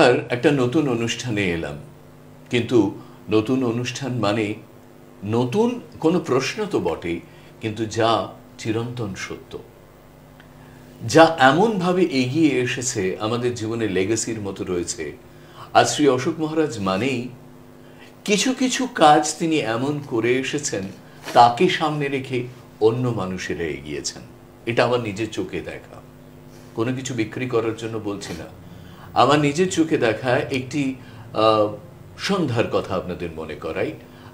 এবার একটা নতুন অনুষ্ঠানে এলাম, কিন্তু নতুন অনুষ্ঠান মানে নতুন কোনো প্রশ্ন তো বটেই, কিন্তু যা চিরন্তন সত্য, যা এমনভাবে এগিয়ে এসেছে আমাদের জীবনে লেগেসির মতো রয়েছে। আজ শ্রী অশোক মহারাজ মানেই কিছু কিছু কাজ তিনি এমন করে এসেছেন, তাকে সামনে রেখে অন্য মানুষেরা এগিয়েছেন। এটা আমার নিজের চোখে দেখা, কোনো কিছু বিক্রি করার জন্য বলছি না। আমার নিজের চোখে দেখা একটি সন্ধ্যার কথা আপনাদের মনে করাই।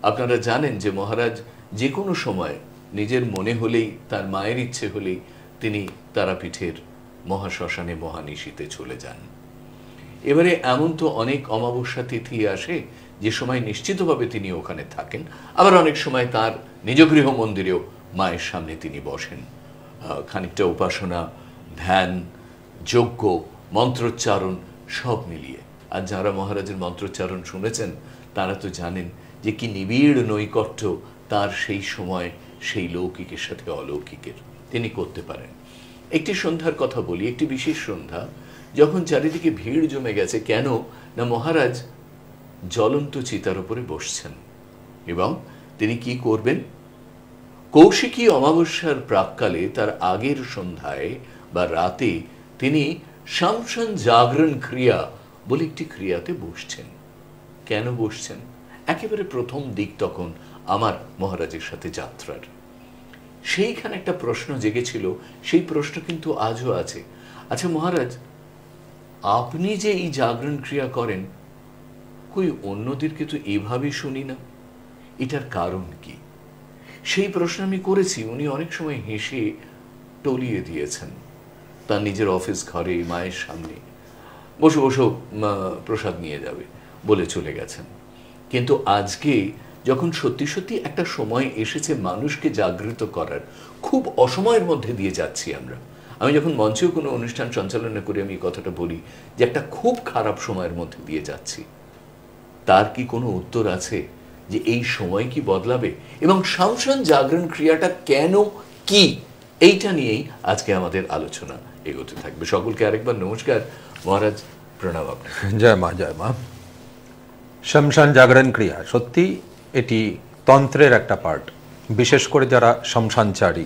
আপনারা জানেন যে মহারাজ যে কোনো সময় নিজের মনে হলেই, তার মায়ের ইচ্ছে হলেই তিনি তারাপীঠের মহাশ্মশানে মহানিশীতে চলে যান। এবারে এমন তো অনেক অমাবস্যা তিথি আসে যে সময় নিশ্চিতভাবে তিনি ওখানে থাকেন, আবার অনেক সময় তার নিজ গৃহ মন্দিরেও মায়ের সামনে তিনি বসেন। খানিকটা উপাসনা, ধ্যান, যজ্ঞ, মন্ত্রোচ্চারণ সব মিলিয়ে। আর যারা মহারাজের মন্ত্রোচ্চারণ শুনেছেন তারা তো জানেন যে কি নিবিড় নৈকট্য তার সেই সময় সেই লৌকিকের সাথে অলৌকিকের তিনি করতে পারেন। একটি সন্ধ্যার কথা বলি, একটি বিশেষ সন্ধ্যা যখন চারিদিকে ভিড় জমে গেছে। কেন না, মহারাজ জ্বলন্ত চিতার উপরে বসছেন এবং তিনি কি করবেন, কৌশিকী অমাবস্যার প্রাককালে তার আগের সন্ধ্যায় বা রাতে তিনি শামশান জাগরণ ক্রিয়া বলে একটি ক্রিয়াতে বসছেন। কেন বসছেন? একেবারে প্রথম দিক তখন আমার মহারাজের সাথে যাত্রার। সেইখানে একটা প্রশ্ন জেগেছিল, সেই প্রশ্ন কিন্তু আজও আছে। আচ্ছা মহারাজ, আপনি যে এই জাগরণ ক্রিয়া করেন, কই অন্যদেরকে তো এভাবে শুনি না, এটার কারণ কি? সেই প্রশ্ন আমি করেছি। উনি অনেক সময় হেসে টলিয়ে দিয়েছেন। তার নিজের অফিস ঘরে মায়ের সামনে বসে বসে প্রসাদ নিয়ে যাবে বলে চলে গেছেন। কিন্তু আজকে যখন সত্যি সত্যি একটা সময় এসেছে মানুষকে জাগৃত করার, খুব অসময়ের মধ্যে দিয়ে যাচ্ছি আমরা। আমি যখন মঞ্চেও কোনো অনুষ্ঠান সঞ্চালনা করে আমি কথাটা বলি যে একটা খুব খারাপ সময়ের মধ্যে দিয়ে যাচ্ছি, তার কি কোনো উত্তর আছে যে এই সময় কি বদলাবে এবং শামশান জাগরণ ক্রিয়াটা কেন, কি, এইটা নিয়েই আজকে আমাদের আলোচনা এগোতে থাকবে। সকলকে আরেকবার নমস্কার। মহারাজ প্রণাম আপনাকে। জয় মা, জয় মা। শ্মশান জাগরণ ক্রিয়া সত্যি এটি তন্ত্রের একটা পার্ট, বিশেষ করে যারা শ্মশানচারী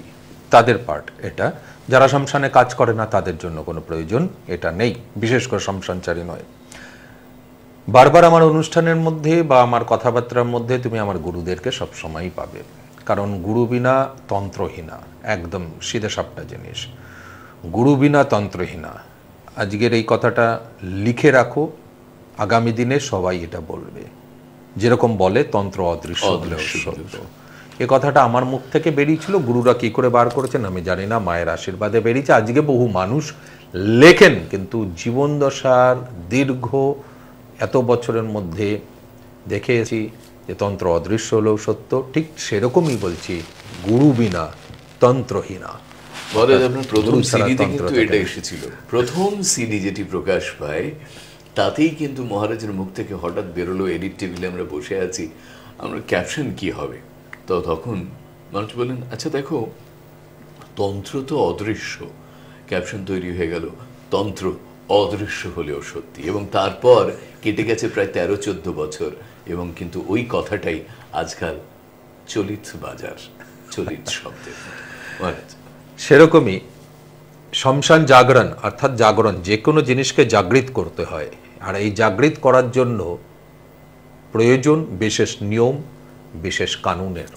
তাদের পার্ট এটা। যারা শ্মশানে কাজ করে না তাদের জন্য কোনো প্রয়োজন এটা নেই, বিশেষ করে শ্মশানচারী নয়। বারবার আমার অনুষ্ঠানের মধ্যে বা আমার কথাবার্তার মধ্যে তুমি আমার গুরুদেরকে সবসময়ই পাবে, কারণ গুরু বিনা তন্ত্রহীনা, একদম সিধে সাপটা জিনিস। গুরু বিনা তন্ত্রহীনা। আজকের এই কথাটা লিখে রাখো, আগামী দিনে সবাই এটা বলবে। যেরকম বলে তন্ত্র অদৃশ্য হলেও সত্য, এ কথাটা আমার মুখ থেকে বেরিয়েছিল। গুরুরা কি করে বার করেছেন আমি জানি না, মায়ের আশীর্বাদে বেরিয়েছে। আজকে বহু মানুষ লেখেন, কিন্তু জীবন দশার দীর্ঘ এত বছরের মধ্যে দেখেছি যে তন্ত্র অদৃশ্য হলেও সত্য। ঠিক সেরকমই বলছি, গুরু বিনা তন্ত্রহীনা। প্রথম সিডিতে কিন্তু এটা এসেছিল, প্রথম সিডি যেটি প্রকাশ পায় তাতেই কিন্তু মহারাজের মুখ থেকে হঠাৎ বেরোলো, এডিট টেবিলে আমরা বসে আছি, আমরা ক্যাপশন কি হবে। তো তখন মানুষ বললেন, আচ্ছা দেখো, তন্ত্র তো অদৃশ্য। ক্যাপশন তৈরি হয়ে গেল, তন্ত্র অদৃশ্য হলেও সত্যি। এবং তারপর কেটে গেছে প্রায় 13-14 বছর, এবং কিন্তু ওই কথাটাই আজকাল চলিত বাজার, চলিত শব্দের। সেরকমই শ্মশান জাগরণ অর্থাৎ জাগরণ, যে কোনো জিনিসকে জাগৃত করতে হয়। আর এই জাগৃত করার জন্য প্রয়োজন বিশেষ নিয়ম, বিশেষ কানুনের,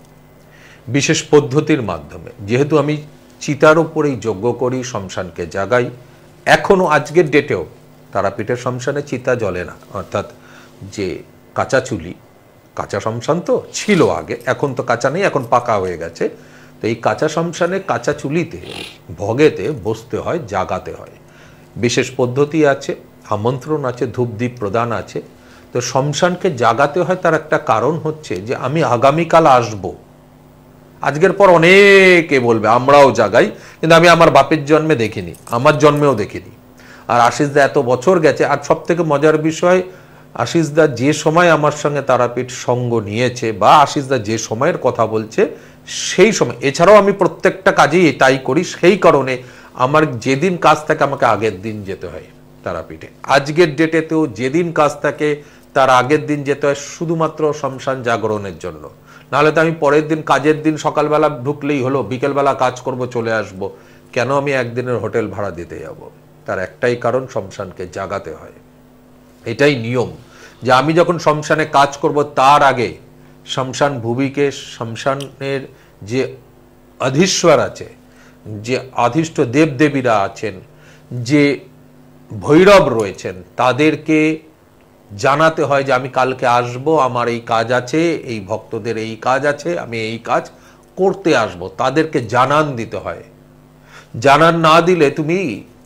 বিশেষ পদ্ধতির মাধ্যমে। যেহেতু আমি চিতার উপরেই যজ্ঞ করি, শ্মশানকে জাগাই, এখনও আজকের ডেটেও তারাপীঠের শ্মশানে চিতা জ্বলে না। অর্থাৎ যে কাঁচা চুলি, কাঁচা শ্মশান তো ছিল আগে, এখন তো কাঁচা নেই, এখন পাকা হয়ে গেছে। তো এই কাঁচা শ্মশানে কাঁচা চুলিতে ভোগেতে বসতে হয়, জাগাতে হয়। বিশেষ পদ্ধতি আছে, আমন্ত্রণ আছে, ধূপদীপ প্রদান আছে। তো শ্মশানকে জাগাতে হয়, তার একটা কারণ হচ্ছে যে আমি আগামীকাল আসব। আজকের পর অনেকে বলবে আমরাও জাগাই, কিন্তু আমি আমার বাপের জন্মে দেখিনি, আমার জন্মেও দেখিনি। আর আশিসদা এত বছর গেছে। আর সব থেকে মজার বিষয়, আশিসদা যে সময় আমার সঙ্গে তারাপীঠ সঙ্গ নিয়েছে বা আশিসদা যে সময়ের কথা বলছে সেই সময়, এছাড়াও আমি প্রত্যেকটা কাজেই তাই করি। সেই কারণে আমার যেদিন কাজ থাকে আমাকে আগের দিন যেতে হয়, তারাপীঠে। আজকের ডেটেতেও যেদিন কাজ থাকে তার আগের দিন যেতে হয় শুধুমাত্র শ্মশান জাগরণের জন্য, নাহলে তো আমি পরের দিন কাজের দিন সকালবেলা ঢুকলেই হলো, বিকেলবেলা কাজ করব চলে আসব, কেন আমি একদিনের হোটেল ভাড়া দিতে যাব? তার একটাই কারণ, শ্মশানকে জাগাতে হয়। এটাই নিয়ম যে আমি যখন শ্মশানে কাজ করব তার আগে শ্মশান ভূমিকে, শ্মশানের যে অধীশ্বর আছে, যে অধীষ্ট দেবদেবীরা আছেন, যে ভৈরব রয়েছেন, তাদেরকে জানাতে হয় যে আমি কালকে আসব, আমার এই কাজ আছে, এই ভক্তদের এই কাজ আছে, আমি এই কাজ করতে আসব, তাদেরকে জানান দিতে হয়। জানান না দিলে তুমি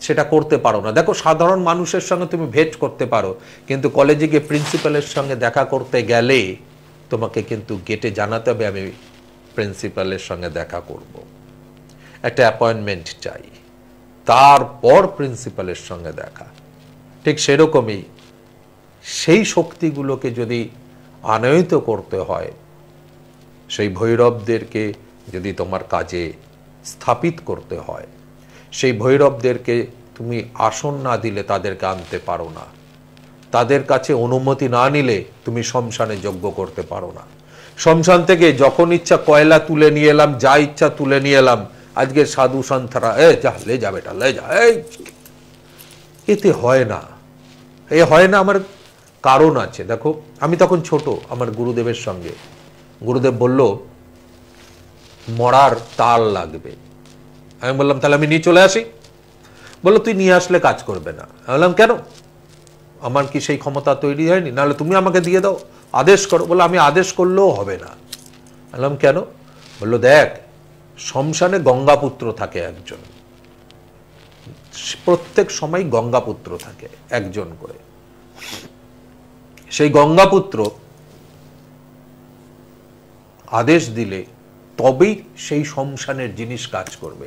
সেটা করতে পারো না। দেখো, সাধারণ মানুষের সঙ্গে তুমি ভেট করতে পারো, কিন্তু কলেজে গিয়ে প্রিন্সিপালের সঙ্গে দেখা করতে গেলে তোমাকে কিন্তু গেটে জানাতে হবে আমি প্রিন্সিপালের সঙ্গে দেখা করব, একটা অ্যাপয়েন্টমেন্ট চাই, তারপর প্রিন্সিপালের সঙ্গে দেখা। ঠিক সেরকমই সেই শক্তিগুলোকে যদি আনয়িত করতে হয়, সেই ভৈরবদেরকে যদি তোমার কাজে স্থাপিত করতে হয়, সেই ভৈরবদেরকে তুমি আসন না দিলে তাদেরকে আনতে পারো না, তাদের কাছে অনুমতি না নিলে তুমি শ্মশানে যজ্ঞ করতে পারো না। শ্মশান থেকে যখন ইচ্ছা কয়লা তুলে নিয়ে এলাম, যা ইচ্ছা তুলে নিয়ে এলাম, আজকে সাধু সন্থরা যা লে যা বেটা লে যা, এতে হয় না। এ হয় না, আমার কারণ আছে। দেখো, আমি তখন ছোট, আমার গুরুদেবের সঙ্গে, গুরুদেব বলল মরার তাল লাগবে। আমি বললাম তাহলে আমি নিয়ে চলে আসি। বললো তুই নিয়ে আসলে কাজ করবে না। আমি বললাম কেন? আমার কি সেই ক্ষমতা তৈরি হয়নি? নাহলে তুমি আমাকে দিয়ে দাও, আদেশ করো। বললো আমি আদেশ করলেও হবে না। বললাম কেন? বললো দেখ, শ্মশানে গঙ্গাপুত্র থাকে একজন, প্রত্যেক সময় গঙ্গাপুত্র থাকে একজন করে। সেই গঙ্গাপুত্র আদেশ দিলে তবেই সেই শ্মশানের জিনিস কাজ করবে,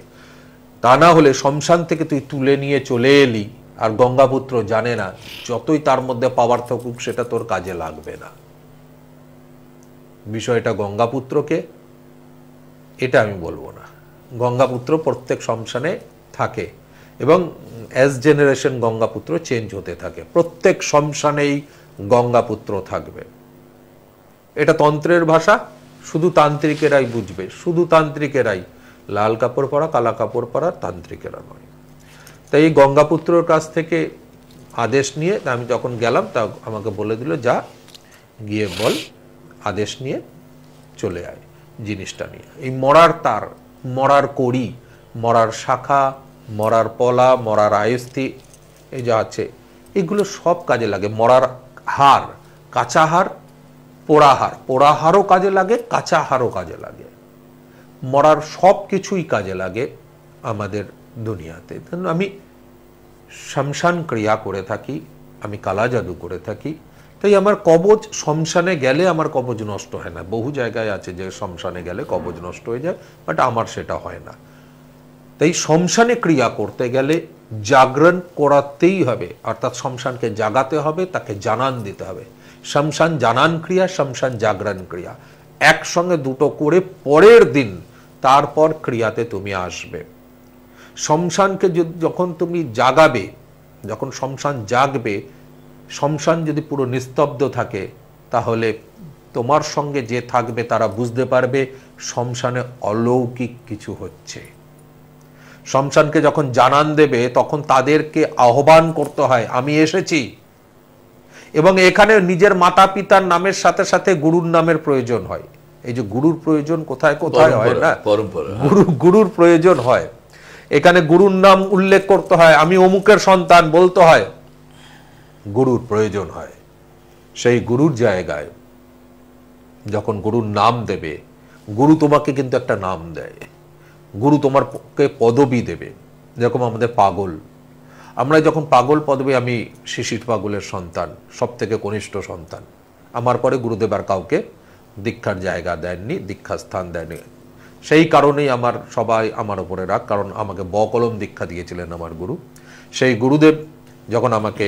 তা না হলে শ্মশান থেকে তুই তুলে নিয়ে চলে এলি আর গঙ্গাপুত্র জানে না, যতই তার মধ্যে পাওয়ার থাকুক সেটা তোর কাজে লাগবে না। বিষয়টা গঙ্গাপুত্রকে, এটা আমি বলবো না। গঙ্গাপুত্র প্রত্যেক শ্মশানে থাকে এবং অ্যাজ জেনারেশন গঙ্গাপুত্র চেঞ্জ হতে থাকে, প্রত্যেক শ্মশানেই গঙ্গাপুত্র থাকবে। এটা তন্ত্রের ভাষা, শুধু তান্ত্রিকেরাই বুঝবে, শুধু তান্ত্রিকেরাই, লাল কাপড় পরা কালা কাপড় পরা তান্ত্রিকেরা নয়। তাই এই গঙ্গাপুত্রর কাছ থেকে আদেশ নিয়ে আমি যখন গেলাম, তা আমাকে বলে দিল যা গিয়ে বল, আদেশ নিয়ে চলে আয় জিনিসটা নিয়ে। এই মরার তার, মরার কড়ি, মরার শাখা, মরার পলা, মরার আয়স্থি, এই যা আছে এগুলো সব কাজে লাগে। মরার হার, কাঁচা হার, পোড়া হার, পোড়া হারও কাজে লাগে, কাঁচা হারও কাজে লাগে, মরার সব কিছুই কাজে লাগে আমাদের দুনিয়াতে। আমি শ্মশান ক্রিয়া করে থাকি, আমি কালা জাদু করে থাকি, তাই আমার কবজ শ্মশানে গেলে আমার কবজ নষ্ট হয় না। বহু জায়গায় আছে যে শ্মশানে গেলে কবজ নষ্ট হয়ে যায়, বাট আমার সেটা হয় না। তাই শ্মশানে ক্রিয়া করতে গেলে জাগরণ করাতেই হবে, অর্থাৎ শ্মশানকে জাগাতে হবে, তাকে জানান দিতে হবে। শ্মশান জানান ক্রিয়া, শ্মশান জাগরণ ক্রিয়া একসঙ্গে দুটো করে পরের দিন তারপর ক্রিয়াতে তুমি আসবে। শ্মশানকে যখন তুমি জাগাবে, যখন শ্মশান জাগবে, শ্মশান যদি পুরো নিস্তব্ধ থাকে তাহলে তোমার সঙ্গে যে থাকবে তারা বুঝতে পারবে শ্মশানে অলৌকিক কিছু হচ্ছে। শ্মশানকে যখন জানান দেবে তখন তাদেরকে আহ্বান করতে হয় আমি এসেছি, এবং এখানে নিজের মাতা পিতার নামের সাথে সাথে গুরুর নামের প্রয়োজন হয়। এই যে গুরুর প্রয়োজন কোথায় কোথায় হয় না, গুরুর প্রয়োজন হয়। এখানে গুরুর নাম উল্লেখ করতে হয়, আমি অমুকের সন্তান বলতে হয়, গুরুর প্রয়োজন হয়। সেই গুরুর জায়গায় যখন গুরুর নাম দেবে, গুরু তোমাকে কিন্তু একটা নাম দেয়, গুরু তোমাকে পদবী দেবে। যেরকম আমাদের পাগল, আমরা যখন পাগল পদবী, আমি শিশির পাগলের সন্তান, সব থেকে কনিষ্ঠ সন্তান, আমার পরে গুরুদেব আর কাউকে দীক্ষার জায়গা দেননি, দীক্ষার স্থান দেননি। সেই কারণেই আমার সবাই আমার উপরে রাগ, কারণ আমাকে বকলম দীক্ষা দিয়েছিলেন আমার গুরু। সেই গুরুদেব যখন আমাকে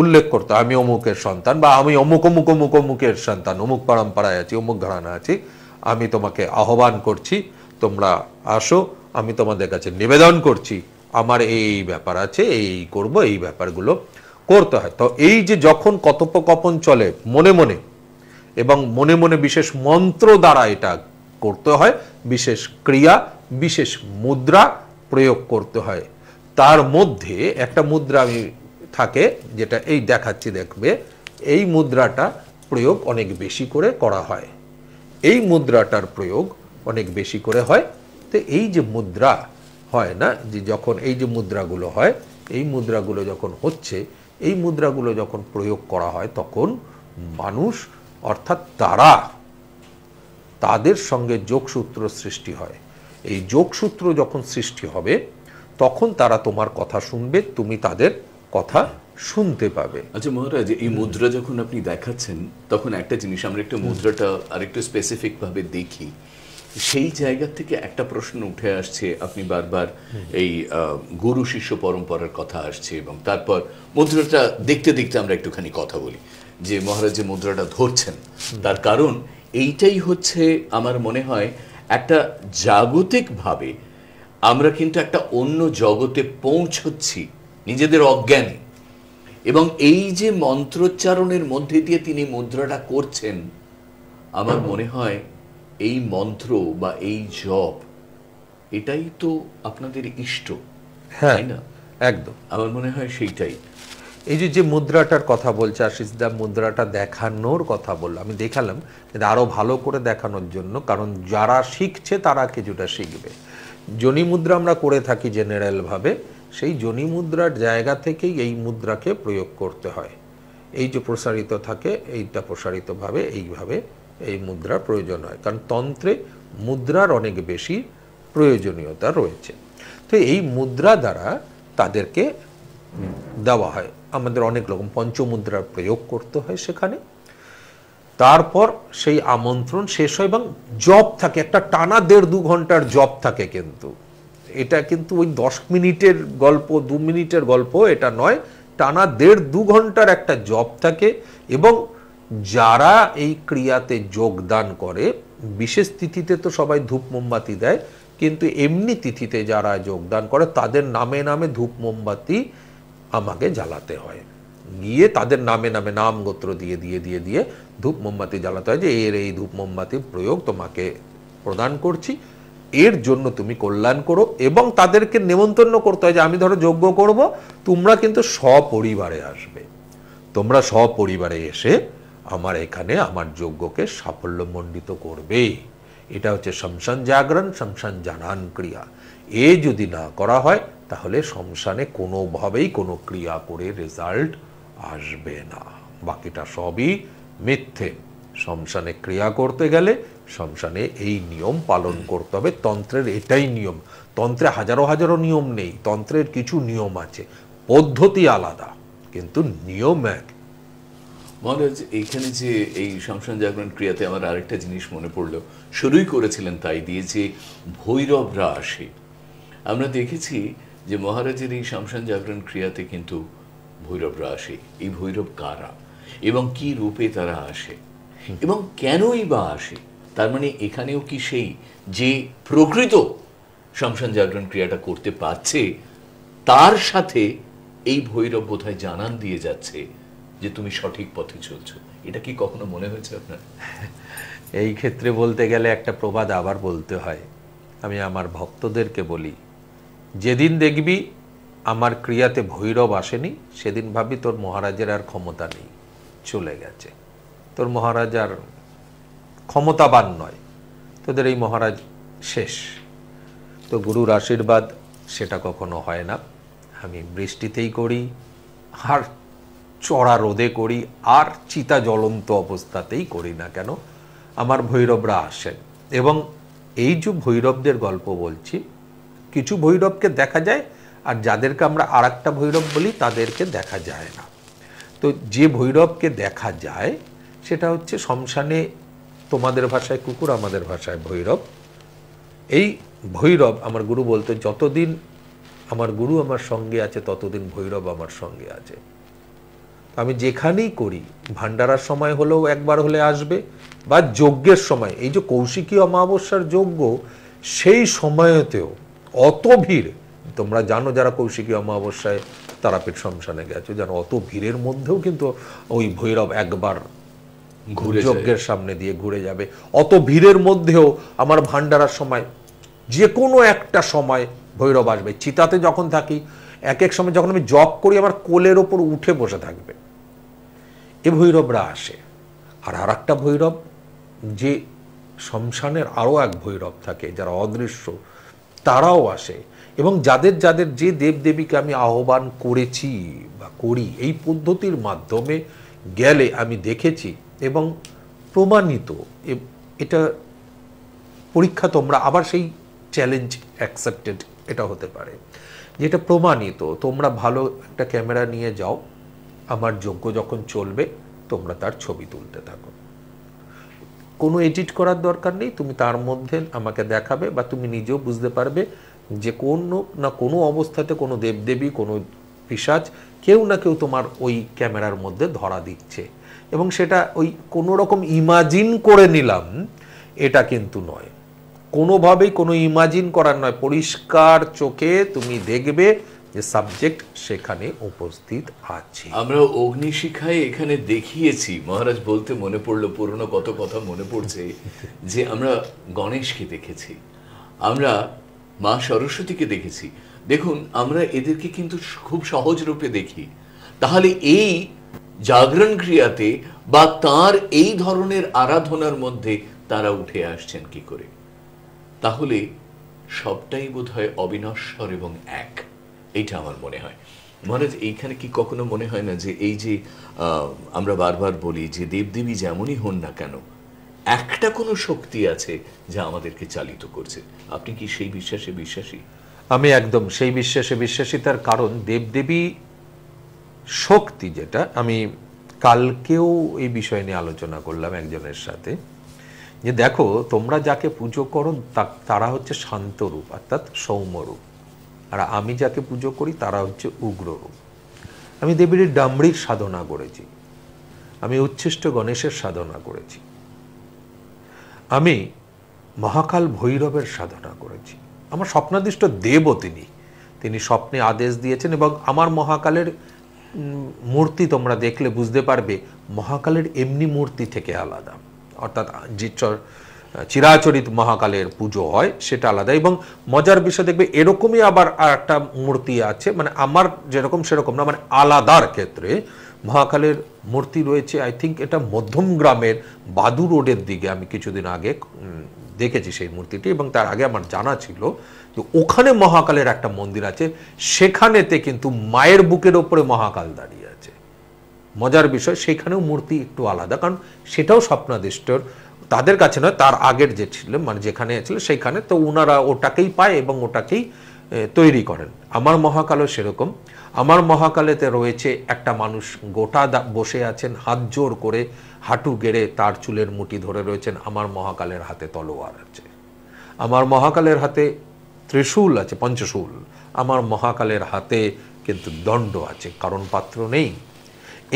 উল্লেখ করতো আমি অমুকের সন্তান, বা আমি অমুক অমুক অমুক অমুকের সন্তান, অমুক পরম্পরায় আছি, অমুক ঘরানা আছি, আমি তোমাকে আহ্বান করছি, তোমরা আসো, আমি তোমাদের কাছে নিবেদন করছি আমার এই ব্যাপার আছে, এই করব, এই ব্যাপারগুলো করতে হয়। তো এই যে যখন কথোপকথন চলে মনে মনে, এবং মনে মনে বিশেষ মন্ত্র দ্বারা এটা করতে হয়, বিশেষ ক্রিয়া, বিশেষ মুদ্রা প্রয়োগ করতে হয়। তার মধ্যে একটা মুদ্রা আমি থাকে, যেটা এই দেখাচ্ছি, দেখবে এই মুদ্রাটা প্রয়োগ অনেক বেশি করে করা হয়, এই মুদ্রাটার প্রয়োগ অনেক বেশি করে হয়। তো এই যে মুদ্রা হয় না, যে যখন এই যে মুদ্রাগুলো হয়, এই মুদ্রাগুলো যখন হচ্ছে, এই মুদ্রাগুলো যখন প্রয়োগ করা হয়, তখন মানুষ অর্থাৎ তারা, তাদের সঙ্গে যোগসূত্র সৃষ্টি হয়। এই যোগসূত্র যখন সৃষ্টি হবে, তখন তারা তোমার কথা শুনবে, তুমি তাদের কথা শুনতে পাবে। আচ্ছা মহারাজ, এই মুদ্রা যখন আপনি দেখাচ্ছেন, তখন একটা জিনিস, আমরা একটা মুদ্রাটা আরেকটু স্পেসিফিক ভাবে দেখি, সেই জায়গা থেকে একটা প্রশ্ন উঠে আসছে। আপনি বারবার এই গুরু শিষ্য পরম্পরার কথা আসছে, এবং তারপর মুদ্রাটা দেখতে দেখতে আমরা একটুখানি কথা বলি যে মহারাজ যে মুদ্রাটা ধরছেন, তার কারণ এইটাই হচ্ছে আমার মনে হয় একটা জাগতিকভাবে আমরা কিন্তু একটা অন্য জগতে পৌঁছচ্ছি নিজেদের অজ্ঞানে, এবং এই যে মন্ত্রোচ্চারণের মধ্যে দিয়ে তিনি মুদ্রাটা করছেন, আমার মনে হয় এই মন্ত্র বা এই জপ, এটাই তো আপনাদের ইষ্ট, তাই না? একদম, আমার মনে হয় সেইটাই। এই যে মুদ্রাটার কথা বলছে আশিসদা, মুদ্রাটা দেখানোর কথা বললো, আমি দেখালাম কিন্তু আরো ভালো করে দেখানোর জন্য, কারণ যারা শিখছে তারা কিছুটা শিখবে। যোনি মুদ্রা আমরা করে থাকি জেনারেল ভাবে, সেই যোনি মুদ্রার জায়গা থেকেই এই মুদ্রাকে প্রয়োগ করতে হয়। এই যে প্রসারিত থাকে, এইটা প্রসারিতভাবে এইভাবে এই মুদ্রার প্রয়োজন হয়, কারণ তন্ত্রে মুদ্রার অনেক বেশি প্রয়োজনীয়তা রয়েছে। তো এই মুদ্রা দ্বারা তাদেরকে দেওয়া হয়, আমাদের অনেক রকম পঞ্চমুদ্রার প্রয়োগ করতে হয় সেখানে। তারপর সেই আমন্ত্রণ শেষ হয় এবং জপ থাকে, একটা টানা 1.5-2 ঘন্টার জপ থাকে। কিন্তু এটা কিন্তু ওই 10 মিনিটের গল্প, 2 মিনিটের গল্প এটা নয়, টানা 1.5-2 ঘন্টার একটা জপ থাকে। এবং যারা এই ক্রিয়াতে যোগদান করে, বিশেষ তিথিতে তো সবাই ধূপ মোমবাতি দেয়, কিন্তু এমনি তিথিতে যারা যোগদান করে তাদের নামে নামে ধূপ মোমবাতি আমাকে জ্বালাতে হয়, গিয়ে তাদের নামে নামে নাম গোত্র দিয়ে দিয়ে দিয়ে দিয়ে ধূপ মোমবাতি জ্বালাতে হয়, যে এর এই ধূপ মোমবাতির প্রয়োগ তোমাকে প্রদান করছি, এর জন্য তুমি কল্যাণ করো। এবং তাদেরকে নেমন্তন্ন করতে হয় যে আমি ধরো যজ্ঞ করব, তোমরা কিন্তু সপরিবারে আসবে, তোমরা সপরিবারে এসে আমার এখানে আমার যজ্ঞকে সাফল্যমণ্ডিত করবে। এটা হচ্ছে শ্মশান জাগরণ, শ্মশান জানান ক্রিয়া। এ যদি না করা হয় তাহলে শ্মশানে কোনোভাবেই কোনো ক্রিয়া করে রেজাল্ট আসবে না, বাকিটা সবই মিথ্যে। শ্মশানে ক্রিয়া করতে গেলে শ্মশানে এই নিয়ম পালন করতে হবে, তন্ত্রের এটাই নিয়ম। তন্ত্রে হাজারো হাজারো নিয়ম নেই, তন্ত্রের কিছু নিয়ম আছে, পদ্ধতি আলাদা কিন্তু নিয়ম এক। মহারাজ, এইখানে যে এই শ্মশান জাগরণ ক্রিয়াতে আমার আরেকটা জিনিস মনে পড়লো, শুরুই করেছিলেন তাই দিয়ে, যে ভৈরবরা আসে। আমরা দেখেছি যে মহারাজের এই শ্মশান জাগরণ ক্রিয়াতে কিন্তু ভৈরবরা আসে। এই ভৈরব কারা এবং কি রূপে তারা আসে এবং কেনই বা আসে? তার মানে এখানেও কি সেই যে প্রকৃত শ্মশান জাগরণ ক্রিয়াটা করতে পারছে, তার সাথে এই ভৈরব বোধহয় জানান দিয়ে যাচ্ছে যে তুমি সঠিক পথে চলছো? এটা কি কখনো মনে হয়েছে আপনার? এই ক্ষেত্রে বলতে গেলে একটা প্রবাদ আবার বলতে হয়, আমি আমার ভক্তদেরকে বলি, যেদিন দেখবি আমার ক্রিয়াতে ভৈরব আসেনি, সেদিন ভাবি তোর মহারাজের আর ক্ষমতা নেই, চলে গেছে, তোর মহারাজ আর ক্ষমতাবান নয়, তোদের এই মহারাজ শেষ। তো গুরুর আশীর্বাদ সেটা কখনো হয় না। আমি বৃষ্টিতেই করি, আর চড়া রোদে করি, আর চিতা জ্বলন্ত অবস্থাতেই করি না কেন, আমার ভৈরবরা আসেন। এবং এই যে ভৈরবদের গল্প বলছি, কিছু ভৈরবকে দেখা যায়, আর যাদেরকে আমরা আর একটা ভৈরব বলি তাদেরকে দেখা যায় না। তো যে ভৈরবকে দেখা যায় সেটা হচ্ছে শ্মশানে, তোমাদের ভাষায় কুকুর, আমাদের ভাষায় ভৈরব। এই ভৈরব, আমার গুরু বলতে, যতদিন আমার গুরু আমার সঙ্গে আছে ততদিন ভৈরব আমার সঙ্গে আছে। আমি যেখানেই করি, ভান্ডারার সময় হলেও একবার হলে আসবে, বা যজ্ঞের সময়, এই যে কৌশিকী অমাবস্যার যজ্ঞ, সেই সময়তেও অত ভিড়, তোমরা জানো যারা কৌশিকী অমাবস্যায় তারাপীঠ শ্মশানে গেছো, জানো অত ভিড়ের মধ্যেও কিন্তু ওই ভৈরব একবার ঘুরে যায়। যজ্ঞের সামনে দিয়ে ঘুরে যাবে। অত ভিড়ের মধ্যেও আমার ভান্ডারার সময় যে কোনো একটা সময় ভৈরব আসবে। চিতাতে যখন থাকি এক এক সময় যখন আমি জপ করি আমার কোলের ওপর উঠে বসে থাকবে। এ ভৈরবরা আসে। আর একটা ভৈরব, যে শ্মশানের আরও এক ভৈরব থাকে যারা অদৃশ্য, তারাও আসে। এবং যাদের যাদের যে দেবদেবীকে আমি আহ্বান করেছি বা করি এই পদ্ধতির মাধ্যমে গেলে আমি দেখেছি এবং প্রমাণিত, এটা পরীক্ষা তোমরা আবার সেই চ্যালেঞ্জ অ্যাকসেপ্টেড এটা হতে পারে, যেটা প্রমাণিত। তোমরা ভালো একটা ক্যামেরা নিয়ে যাও, আমার যজ্ঞ যখন চলবে তোমরা তার ছবি তুলতে থাকো, কোনো এডিট করার দরকার নেই, তুমি তার মধ্যে আমাকে দেখাবে বা তুমি নিজেও বুঝতে পারবে যে কোনো না কোনো অবস্থাতে কোনো দেবদেবী, কোনো পিশাচ, কেউ না কেউ তোমার ওই ক্যামেরার মধ্যে ধরা দিচ্ছে। এবং সেটা ওই কোনো রকম ইমাজিন করে নিলাম এটা কিন্তু নয়, কোনোভাবেই কোনো ইমাজিন করার নয়, পরিষ্কার চোখে তুমি দেখবে যে সাবজেক্ট সেখানে উপস্থিত আছে। আমরা অগ্নিশিখায় এখানে দেখিয়েছি, মহারাজ বলতে মনে পড়লো, পুরনো কত কথা মনে পড়ছে, যে আমরা গণেশকে দেখেছি, আমরা মা সরস্বতীকে দেখেছি। দেখুন, আমরা এদেরকে কিন্তু খুব সহজ রূপে দেখি। তাহলে এই জাগরণ ক্রিয়াতে বা তার এই ধরনের আরাধনার মধ্যে তারা উঠে আসছেন কি করে? তাহলে সবটাই বোধহয় অবিনশ্বর এবং এক, এইটা আমার মনে হয়। মহারাজ, এইখানে কি কখনো মনে হয় না যে এই যে আমরা বারবার বলি যে দেবদেবী যেমনই হন না কেন, একটা কোনো শক্তি আছে যা আমাদেরকে চালিত করছে? আপনি কি সেই বিশ্বাসে বিশ্বাসী? আমি একদম সেই বিশ্বাসে বিশ্বাসী। তার কারণ দেবদেবী শক্তি, যেটা আমি কালকেও এই বিষয় নিয়ে আলোচনা করলাম একজনের সাথে, যে দেখো তোমরা যাকে পুজো করো তারা হচ্ছে শান্তরূপ অর্থাৎ সৌম্যরূপ, আর আমি যাকে পুজো করি তারা হচ্ছে উগ্ররূপ। আমি দেবীর ডামরির সাধনা করেছি, আমি উচ্ছিষ্ট গণেশের সাধনা করেছি, আমি মহাকাল ভৈরবের সাধনা করেছি। আমার স্বপ্নাদিষ্ট দেবও তিনি স্বপ্নে আদেশ দিয়েছেন। এবং আমার মহাকালের মূর্তি তোমরা দেখলে বুঝতে পারবে মহাকালের এমনি মূর্তি থেকে আলাদা, অর্থাৎ যে চিরাচরিত মহাকালের পুজো হয় সেটা আলাদা। এবং মজার বিষয় দেখবে এরকমই আবার আর একটা মূর্তি আছে, মানে আমার যেরকম সেরকম না, মানে আলাদার ক্ষেত্রে মহাকালের মূর্তি রয়েছে। আই থিঙ্ক এটা মধ্যম গ্রামের বাদু রোডের দিকে আমি কিছুদিন আগে দেখেছি সেই মূর্তিটি, এবং তার আগে আমার জানা ছিল যে ওখানে মহাকালের একটা মন্দির আছে, সেখানেতে কিন্তু মায়ের বুকের ওপরে মহাকাল দাঁড়িয়ে আছে। মজার বিষয়, সেখানেও মূর্তি একটু আলাদা, কারণ সেটাও স্বপ্নাদিষ্টর, তাদের কাছে নয়, তার আগের যে ছিল, মানে যেখানে ছিল সেইখানে, তো ওনারা ওটাকেই পায় এবং ওটাকেই তৈরি করেন। আমার মহাকালও সেরকম। আমার মহাকালেতে রয়েছে একটা মানুষ গোটা বসে আছেন, হাত জোর করে হাঁটু গেড়ে তার চুলের মুঠি ধরে রয়েছেন। আমার মহাকালের হাতে তলোয়ার আছে, আমার মহাকালের হাতে ত্রিশূল আছে, পঞ্চশূল। আমার মহাকালের হাতে কিন্তু দণ্ড আছে, কারণ পাত্র নেই।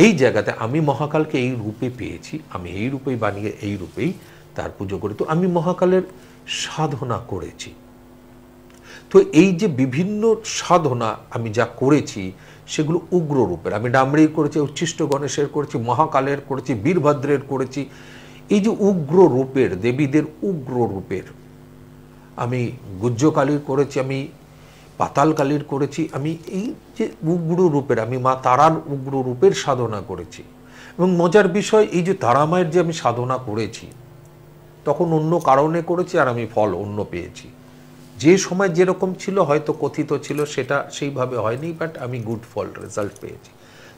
এই জায়গাতে আমি মহাকালকে এই রূপে পেয়েছি, আমি এই রূপেই বানিয়ে এই রূপেই তার পুজো করি। তো আমি মহাকালের সাধনা করেছি। তো এই যে বিভিন্ন সাধনা আমি যা করেছি সেগুলো উগ্র রূপের। আমি ডামরির করেছি, উচ্ছিষ্ট গণেশের করেছি, মহাকালের করেছি, বীরভদ্রের করেছি। এই যে উগ্র রূপের, দেবীদের উগ্র রূপের, আমি গুজ্জকালীর করেছি, আমি পাতালকালীর করেছি, আমি এই যে উগ্র রূপের, আমি মা তারার উগ্র রূপের সাধনা করেছি। এবং মজার বিষয়, এই যে তারামায়ের যে আমি সাধনা করেছি তখন অন্য কারণে করেছি আর আমি ফল অন্য পেয়েছি। যে সময় যেরকম ছিল হয়তো কথিত ছিল সেটা সেইভাবে হয়নি, বাট আমি গুড ফল রেজাল্ট পেয়েছি।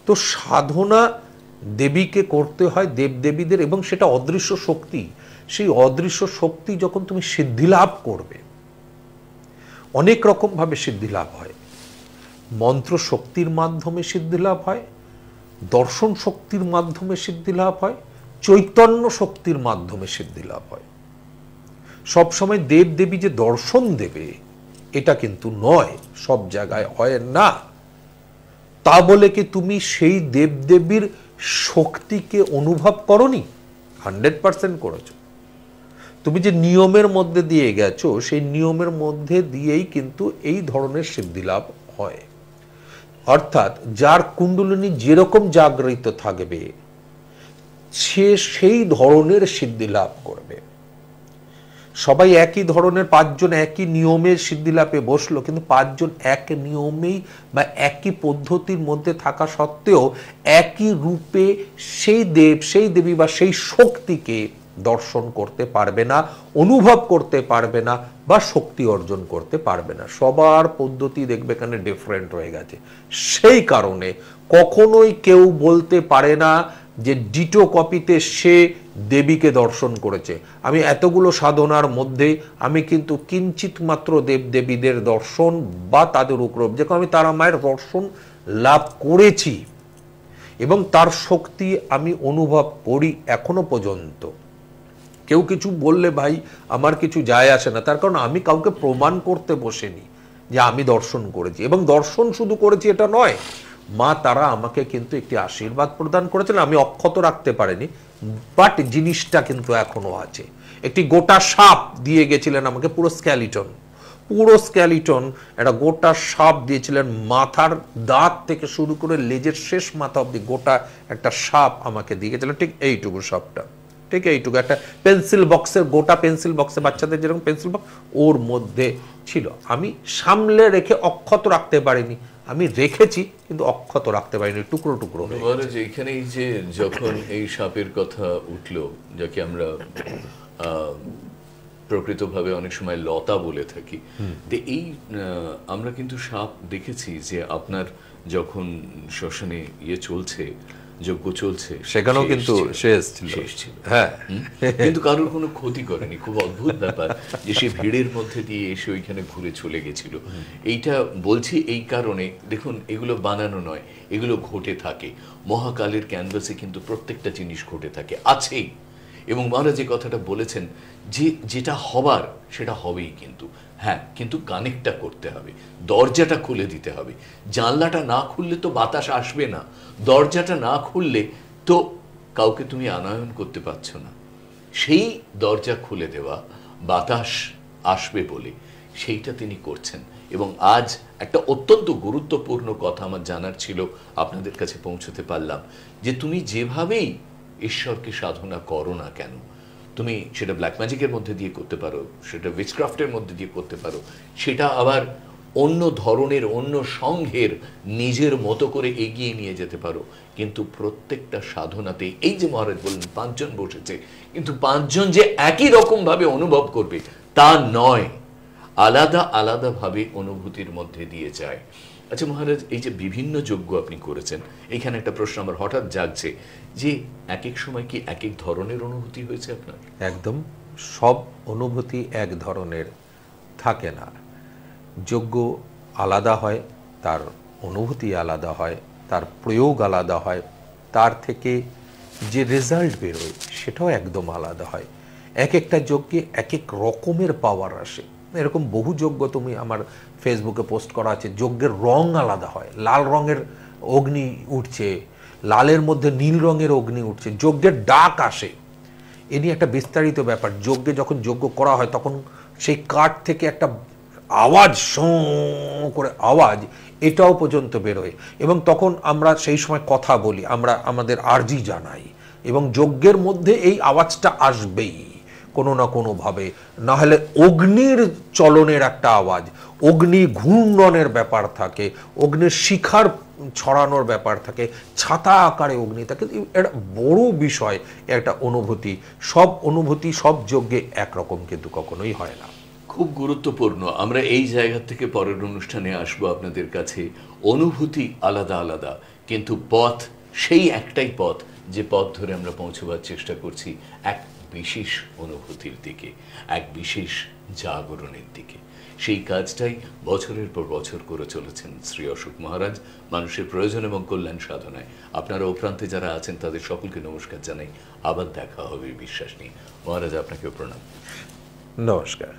তো সাধনা দেবীকে করতে হয়, দেবদেবীদের, এবং সেটা অদৃশ্য শক্তি। সেই অদৃশ্য শক্তি যখন তুমি সিদ্ধি লাভ করবে, অনেক রকমভাবে সিদ্ধি লাভ হয়। মন্ত্র শক্তির মাধ্যমে সিদ্ধি লাভ হয়, দর্শন শক্তির মাধ্যমে সিদ্ধি লাভ হয়, চৈতন্য শক্তির মাধ্যমে সিদ্ধি লাভ হয়। সবসময় দেবদেবী যে দর্শন দেবে এটা কিন্তু নয়, সব জায়গায় হয় না। তা বলে কি তুমি সেই দেবদেবীর শক্তিকে অনুভব করনি? 100% করেছ। তুমি যে নিয়মের মধ্যে দিয়ে গেছো সেই নিয়মের মধ্যে দিয়েই কিন্তু এই ধরনের সিদ্ধিলাভ হয়। অর্থাৎ যার কুণ্ডলিনী যেরকম জাগরিত থাকবে সে সেই ধরনের সিদ্ধি লাভ করবে। সবাই একই ধরনের, 5 জন একই নিয়মের সিদ্ধি লাভে বসলো, কিন্তু 5 জন এক নিয়মেই বা একই পদ্ধতির মধ্যে থাকা সত্ত্বেও একই রূপে সেই দেব, সেই দেবী বা সেই শক্তিকে দর্শন করতে পারবে না, অনুভব করতে পারবে না বা শক্তি অর্জন করতে পারবে না। সবার পদ্ধতি দেখবে এখানে ডিফারেন্ট হয়ে গেছে। সেই কারণে কখনোই কেউ বলতে পারে না যে ডিটো কপিতে সে দেবীকে দর্শন করেছে। আমি এতগুলো সাধনার মধ্যে আমি কিন্তু কিঞ্চিত মাত্র দেব দেবীদের দর্শন বা তাদের উপরূপ, যেমন আমি তারা মায়ের দর্শন লাভ করেছি এবং তার শক্তি আমি অনুভব করি এখনো পর্যন্ত। কেউ কিছু বললে ভাই আমার কিছু যায় আসে না, তার কারণ আমি কাউকে প্রমাণ করতে বসেনি যে আমি দর্শন করেছি। এবং দর্শন শুধু করেছি এটা নয়, মা তারা আমাকে কিন্তু একটি আশীর্বাদ প্রদান করেছেন, আমি অক্ষত রাখতে পারিনি, বাট জিনিসটা কিন্তু এখনো আছে। একটি গোটা সাপ দিয়ে গেছিলেন আমাকে, পুরো স্ক্যালিটন একটা গোটা সাপ দিয়েছিলেন, মাথার দাঁত থেকে শুরু করে লেজের শেষ মাথা অব্দি গোটা একটা সাপ আমাকে দিয়ে গেছিলেন। ঠিক এইটুকু সাপটা, ঠিক এইটুকু একটা পেন্সিল বক্সের, গোটা পেন্সিল বক্সে বাচ্চাদের যেরকম পেন্সিল বক্স ওর মধ্যে ছিল। আমি সামলে রেখে অক্ষত রাখতে পারিনি, আমি রেখেছি কিন্তু অক্ষত রাখতে পারিনি, টুকরো টুকরো। এখানে যে যখন এই সাপের কথা উঠলো, যাকে আমরা প্রকৃতভাবে অনেক সময় লতা বলে থাকি, তো এই আমরা কিন্তু সাপ দেখেছি যে আপনার যখন শ্মশানে চলছে, যজ্ঞ চলছে, সেখানেও কিন্তু শেষ ছিল। হ্যাঁ, কিন্তু কারোর কোনো ক্ষতি করেনি। খুব অদ্ভুত ব্যাপার যে সে ভিড়ের মধ্যে দিয়ে এসে ওইখানে ঘুরে চলে গেছিল। এইটা বলছি এই কারণে, দেখুন এগুলো বানানো নয়, এগুলো ঘটে থাকে। মহাকালের ক্যানভাসে কিন্তু প্রত্যেকটা জিনিস ঘটে থাকে, আছেই। এবং মহারাজ যে কথাটা বলেছেন যে যেটা হবার সেটা হবেই, কিন্তু হ্যাঁ, কিন্তু কানেক্টটা করতে হবে, দরজাটা খুলে দিতে হবে। জানলাটা না খুললে তো বাতাস আসবে না, দরজাটা না খুললে তো কাউকে তুমি আনয়ন করতে পারছো না। সেই দরজা খুলে দেওয়া, বাতাস আসবে বলে, সেইটা তিনি করছেন। এবং আজ একটা অত্যন্ত গুরুত্বপূর্ণ কথা আমার জানার ছিল, আপনাদের কাছে পৌঁছতে পারলাম, যে তুমি যেভাবেই ঈশ্বরকে সাধনা করো না কেন, তুমি সেটা ব্ল্যাক ম্যাজিকের মধ্যে দিয়ে করতে পারো, সেটা উইচক্রাফটের মধ্যে দিয়ে করতে পারো, সেটা আবার অন্য ধরনের, অন্য সংঘের নিজের মতো করে এগিয়ে নিয়ে যেতে পারো, কিন্তু প্রত্যেকটা সাধনাতে এই যে মহারাজ বললেন 5 জন বসেছে, কিন্তু 5 জন যে একই রকম ভাবে অনুভব করবে তা নয়, আলাদা আলাদা ভাবে অনুভূতির মধ্যে দিয়ে যায়। আচ্ছা মহারাজ, এই যে বিভিন্ন যজ্ঞ আপনি করেছেন, এখানে একটা প্রশ্ন আমার হঠাৎ জাগছে, যে এক এক সময় কি এক এক ধরনের অনুভূতি হয়েছে আপনার? একদম সব অনুভূতি এক ধরনের থাকে না। যজ্ঞ আলাদা হয়, তার অনুভূতি আলাদা হয়, তার প্রয়োগ আলাদা হয়, তার থেকে যে রেজাল্ট বেরোয় সেটাও একদম আলাদা হয়। এক একটা যজ্ঞে এক এক রকমের পাওয়ার আসে। এরকম বহু যজ্ঞ তুমি আমার ফেসবুকে পোস্ট করা আছে, যজ্ঞের রং আলাদা হয়, লাল রঙের অগ্নি উঠছে, লালের মধ্যে নীল রঙের অগ্নি উঠছে, যজ্ঞের ডাক আসে। এ নিয়ে একটা বিস্তারিত ব্যাপার। যজ্ঞে যখন যজ্ঞ করা হয় তখন সেই কাঠ থেকে একটা আওয়াজ, শোঁ করে আওয়াজ, এটাও পর্যন্ত বেরোয়। এবং তখন আমরা সেই সময় কথা বলি, আমরা আমাদের আর্জি জানাই, এবং যজ্ঞের মধ্যে এই আওয়াজটা আসবেই কোনো না কোনোভাবে, না হলে অগ্নির চলনের একটা আওয়াজ, অগ্নি ঘূর্ণনের ব্যাপার থাকে, অগ্নির শিখার ছড়ানোর ব্যাপার থাকে, ছাতা আকারে অগ্নি থাকে। এটা বড় বিষয়, একটা অনুভূতি। সব অনুভূতি সব যজ্ঞে একরকম কিন্তু কখনোই হয় না। খুব গুরুত্বপূর্ণ। আমরা এই জায়গা থেকে পরের অনুষ্ঠানে আসবো আপনাদের কাছে। অনুভূতি আলাদা আলাদা, কিন্তু পথ সেই একটাই পথ, যে পথ ধরে আমরা পৌঁছবার চেষ্টা করছি এক বিশেষ অনুভূতির দিকে, এক বিশেষ জাগরণের দিকে। সেই কাজটাই বছরের পর বছর করে চলেছেন শ্রী অশোক মহারাজ, মানুষের প্রয়োজন এবং কল্যাণ সাধনায়। আপনারা ও প্রান্তে যারা আছেন তাদের সকলকে নমস্কার জানাই। আবার দেখা হবে বিশ্বাস নিয়ে। মহারাজ, আপনাকেও প্রণাম। নমস্কার।